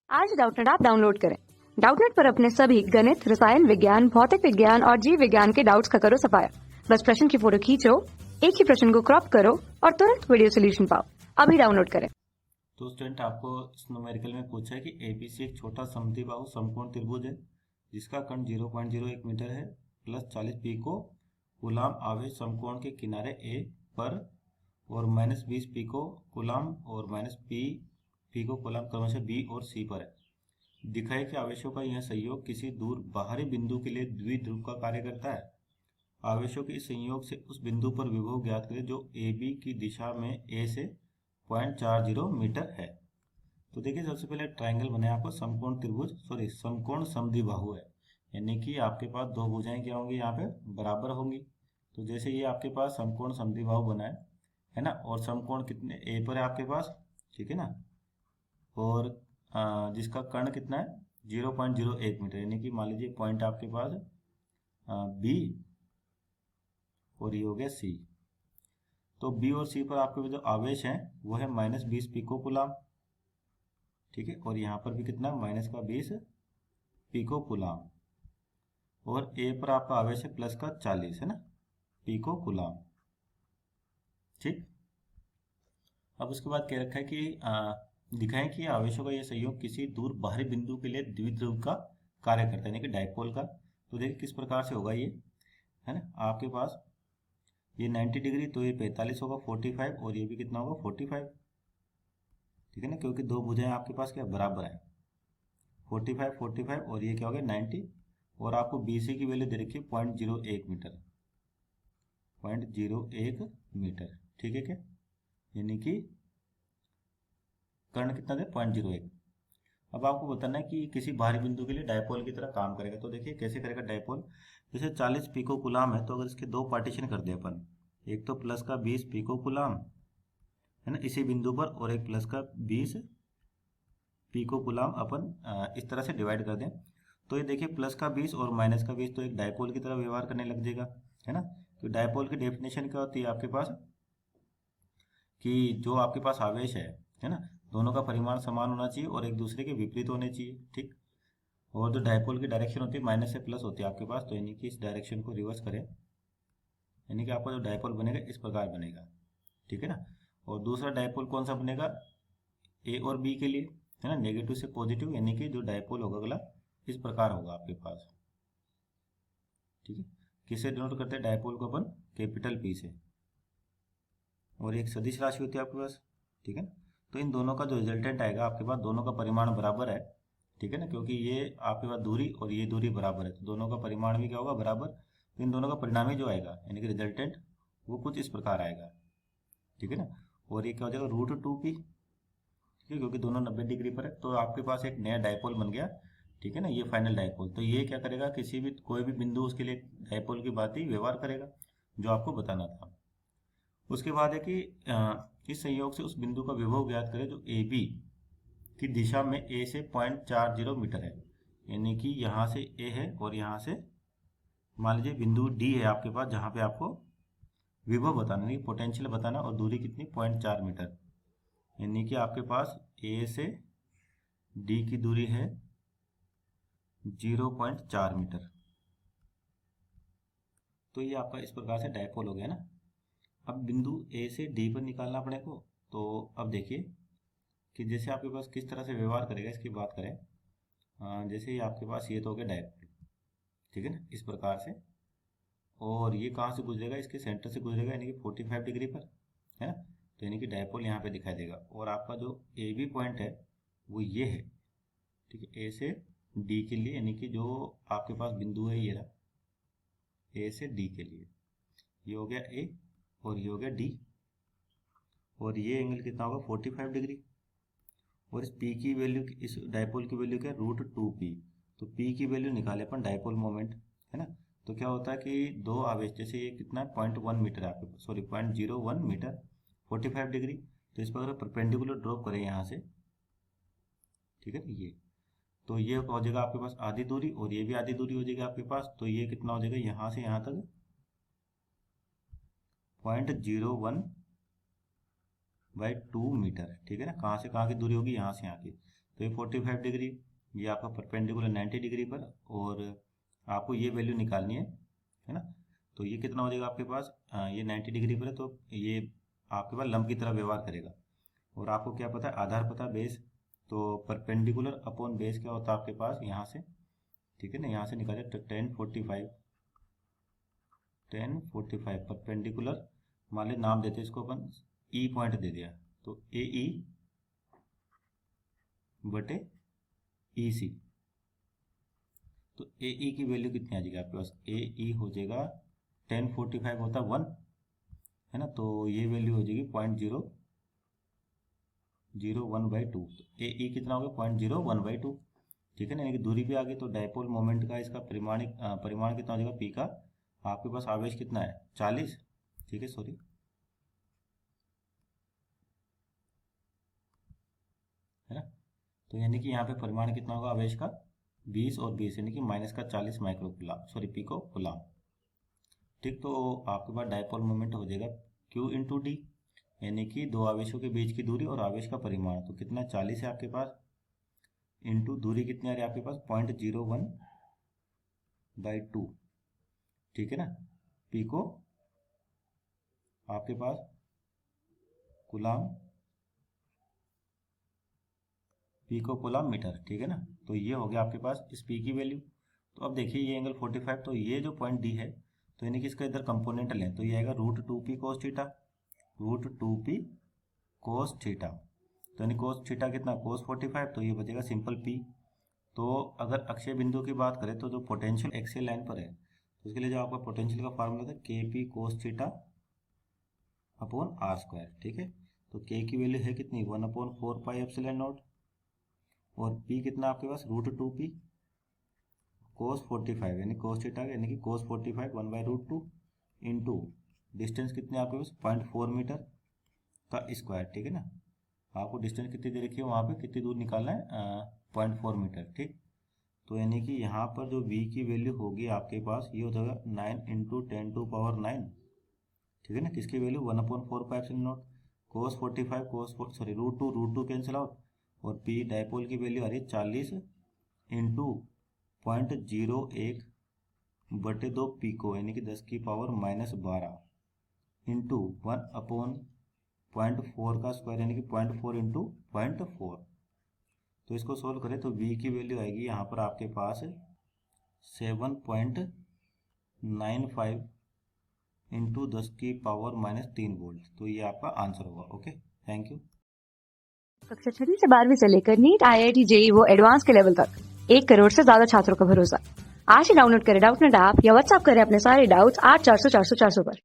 आज Doubtnut app download करें। Doubtnut पर अपने सभी गणित, रसायन विज्ञान, भौतिक विज्ञान और जीव विज्ञान के डाउट्स का करो सफाया। बस प्रश्न की फोटो खींचो, एक ही प्रश्न को क्रॉप करो और तुरंत वीडियो सोल्यूशन पाओ। अभी डाउनलोड करें। तो स्टूडेंट, आपको इस न्यूमेरिकल में पूछा है कि एबीसी एक छोटा समद्विबाहु समकोण त्रिभुज है जिसका कर्ण 0.01 मीटर है प्लस 40 पिको कूलाम आवेश समकोण के किनारे ए पर और माइनस 20 पिको कूलाम और माइनस पिको कूलाम क्रमशः बी और सी पर है। दिखाए कि आवेशों का यह संयोग किसी दूर बाहरी बिंदु के लिए द्विध्रुव का कार्य करता है। आवेशों के इस संयोग से उस बिंदु पर विभव ज्ञात करें जो ए बी की दिशा में ए से 0.40 मीटर है। तो देखिए, सबसे पहले ट्रायंगल बने आपको समकोण त्रिभुज समकोण समद्विबाहु है, यानी कि आपके पास दो भुजाएं क्या होंगी, यहाँ पे बराबर होंगी। तो जैसे ये आपके पास समकोण समद्विबाहु बना है ना, और समकोण कितने ए पर है आपके पास, ठीक है ना, और जिसका कर्ण कितना है 0.01 मीटर, यानी कि मान लीजिए पॉइंट आपके पास बी और ये हो गया सी। तो बी और सी पर आपके जो आवेश है वो है माइनस 20 पिको कूलाम, ठीक है, और यहाँ पर भी कितना माइनस का 20 पिको कूलाम, और ए पर आपका आवेश है प्लस का 40 है ना पिको कूलाम, ठीक। अब उसके बाद क्या रखा है कि दिखाएं कि आवेशों का यह संयोग किसी दूर बाहरी बिंदु के लिए द्विध्रुव का कार्य करता है, यानी कि डायपोल का। तो देखिए किस प्रकार से होगा ये, है ना, आपके पास ये 90 डिग्री तो ये 45 होगा 45, और ये भी कितना होगा 45, ठीक है ना, क्योंकि दो भुजाएं आपके पास क्या बराबर है 45 और ये क्या हो गया 90, और आपको BC की वैल्यू दे रखी है 0.01 मीटर, 0.01 मीटर, ठीक है क्या, यानी कि कर्ण कितना दे 0.01। अब आपको बताना है कि किसी बाहरी बिंदु के लिए डायपोल की तरह काम करेगा। तो देखिए कैसे करेगा डायपोल, जैसे 40 पिको कूलाम है तो अगर इसके दो पार्टीशन कर दे अपन, एक तो प्लस का 20 पिको कूलाम है ना इसी बिंदु पर, और एक प्लस का 20 पिको कूलाम अपन इस तरह से डिवाइड कर दें, तो ये देखिए प्लस का 20 और माइनस का 20 तो एक डायपोल की तरह व्यवहार करने लग जाएगा, है ना। तो डायपोल की डेफिनेशन क्या होती है आपके पास कि जो आपके पास आवेश है ना, दोनों का परिमाण समान होना चाहिए और एक दूसरे के विपरीत होने चाहिए, ठीक। और जो डायपोल की डायरेक्शन होती है माइनस से प्लस होती है आपके पास, तो यानी कि इस डायरेक्शन को रिवर्स करें, यानी कि आपका जो डायपोल बनेगा इस प्रकार बनेगा, ठीक है ना। और दूसरा डायपोल कौन सा बनेगा ए और बी के लिए, है ना, नेगेटिव से पॉजिटिव, यानी कि जो डायपोल होगा अगला इस प्रकार होगा आपके पास, ठीक है। किससे डिनोट करते हैं डायपोल को अपन, कैपिटल पी से, और एक सदिश राशि होती है आपके पास, ठीक है। तो इन दोनों का जो रिजल्टेंट आएगा आपके पास, दोनों का परिमाण बराबर है, ठीक है ना, क्योंकि ये आपके पास दूरी और ये दूरी बराबर है, तो दोनों का परिमाण भी क्या होगा बराबर। तो इन दोनों का परिणामी जो आएगा यानी कि रिजल्टेंट वो कुछ इस प्रकार आएगा, ठीक है ना। और ये क्या हो जाएगा √2p, ठीक है, क्योंकि दोनों 90 डिग्री पर है, तो आपके पास एक नया डायपोल बन गया, ठीक है ना, ये फाइनल डायपोल। तो ये क्या करेगा, किसी भी कोई भी बिंदु उसके लिए डायपोल की बात ही व्यवहार करेगा, जो आपको बताना था। उसके बाद है कि इस संयोग से उस बिंदु का विभव ज्ञात करें जो ए बी की दिशा में ए से 0.40 मीटर है, यानी कि यहाँ से ए है और यहाँ से मान लीजिए बिंदु डी है आपके पास, जहाँ पे आपको विभव बताना है, पोटेंशियल बताना, और दूरी कितनी 0.4 मीटर, यानी कि आपके पास ए से डी की दूरी है 0.4 मीटर। तो ये आपका इस प्रकार से डायपोल हो गया ना। अब बिंदु ए से डी पर निकालना अपने को, तो अब देखिए कि जैसे आपके पास किस तरह से व्यवहार करेगा इसकी बात करें। जैसे ये आपके पास ये तो हो गया डायपोल, ठीक है ना, इस प्रकार से, और ये कहाँ से गुजरेगा, इसके सेंटर से गुजरेगा, यानी कि 45 डिग्री पर, है ना। तो यानी कि डायपोल यहाँ पे दिखाई देगा, और आपका जो ए बी पॉइंट है वो ये है, ठीक है, ए से डी के लिए, यानी कि जो आपके पास बिंदु है ये रहा, ए से डी के लिए ये हो गया ए और ये हो गया डी, और ये एंगल कितना होगा 45 डिग्री, और इस P की वैल्यू, इस डायपोल की वैल्यू क्या है √2p। तो P की वैल्यू निकाले अपन डायपोल मोमेंट, है ना। तो क्या होता है कि दो आवेश, जैसे ये कितना है 0.1 मीटर है आपके पास, 0.01 मीटर 45 डिग्री, तो इस पर अगर परपेंडिकुलर ड्रॉप करें यहाँ से, ठीक है, तो ये हो जाएगा आपके पास आधी दूरी, और ये भी आधी दूरी हो जाएगी आपके पास, तो ये कितना हो जाएगा यहाँ से यहाँ तक 0.01/2 मीटर, ठीक है ना। कहाँ से कहाँ की दूरी होगी, यहाँ से यहाँ की, तो ये 45 डिग्री, ये आपका परपेंडिकुलर 90 डिग्री पर, और आपको ये वैल्यू निकालनी है ना। तो ये कितना हो जाएगा आपके पास, ये 90 डिग्री पर है, तो ये आपके पास लंब की तरह व्यवहार करेगा। और आपको क्या पता है, आधार पता, बेस, तो परपेंडिकुलर अपॉन बेस क्या होता है आपके पास यहाँ से, ठीक है ना, यहाँ से निकाले तो 1045 परपेंडिकुलर, मान ली नाम देते इसको अपन, ई पॉइंट दे दिया, तो ए ई बटे ई सी। तो ए ई की वैल्यू कितनी आ जाएगी आपके पास, ए ई हो जाएगा 1045 होता है 1 है ना, तो ये वैल्यू हो जाएगी 0.001/2। तो ए ई कितना हो गया 0.001/2, ठीक है ना, यानी कि दूरी भी आ गई। तो डायपोल मोमेंट का इसका परिमाण कितना हो जाएगा, पी का, आपके पास आवेश कितना है 40, ठीक है, सॉरी, है ना। तो यानी कि यहाँ पे परिमाण कितना होगा आवेश का 20 और 20 यानी कि माइनस का 40 micro coulomb, sorry pico coulomb, ठीक। तो आपके पास डायपोल मोमेंट हो जाएगा Q इंटू डी, यानी कि दो आवेशों के बीच की दूरी और आवेश का परिमाण, तो कितना 40 है आपके पास, इंटू दूरी कितनी आ रही है आपके पास 0.01/2, ठीक है ना, पिको आपके पास कूलम, पिको कूलम मीटर, ठीक है ना। तो ये हो गया आपके पास इस पी की वैल्यू। तो अब देखिए ये एंगल 45, तो ये जो पॉइंट डी है, तो यानी कि इसका इधर कंपोनेंट लें तो ये आएगा √2p cos theta, √2p cos theta, तो यानी cos थीटा कितना cos 45, तो ये बचेगा सिंपल p। तो अगर अक्षय बिंदु की बात करें तो जो पोटेंशियल एक्सियल लाइन पर है, तो उसके लिए जो आपका पोटेंशियल का फार्मूला था kp cos theta upon r², ठीक है। तो k की वैल्यू है कितनी 1/4πε0, और p कितना आपके पास √2p cos 45 यानी cos थीटा यानी कि cos 45 1/√2 इंटू डिस्टेंस कितने आपके पास 0.4 मीटर का स्क्वायर, ठीक है ना। आपको डिस्टेंस कितनी दे रखी है, वहाँ पे कितनी दूर निकालना है 0.4 मीटर, ठीक। तो यानी कि यहाँ पर जो v की वैल्यू होगी आपके पास, ये हो जाएगा 9 × 10⁹, ठीक है ना। किसकी वैल्यू 1/4πε0 cos 45 √2 कैंसिल आउट, और p डायपोल की वैल्यू आ रही है 40 इंटू 0.01/2 पिको यानी कि 10⁻12 इंटू 1/0.4 का स्क्वायर यानी कि 0.4 इंटू 0.4। तो इसको सोल्व करें तो v की वैल्यू आएगी यहाँ पर आपके पास 7.95 इंटू 10⁻³ वोल्ट। तो ये आपका आंसर होगा। Okay, thank you. कक्षा 6 से 12वीं से लेकर नीट, IIT, JEE वो एडवांस के लेवल तक 1 करोड़ से ज्यादा छात्रों का भरोसा। आज ही डाउनलोड करें डाउटनेट ऐप या व्हाट्सएप करें अपने सारे डाउट्स 8400 400 400 पर।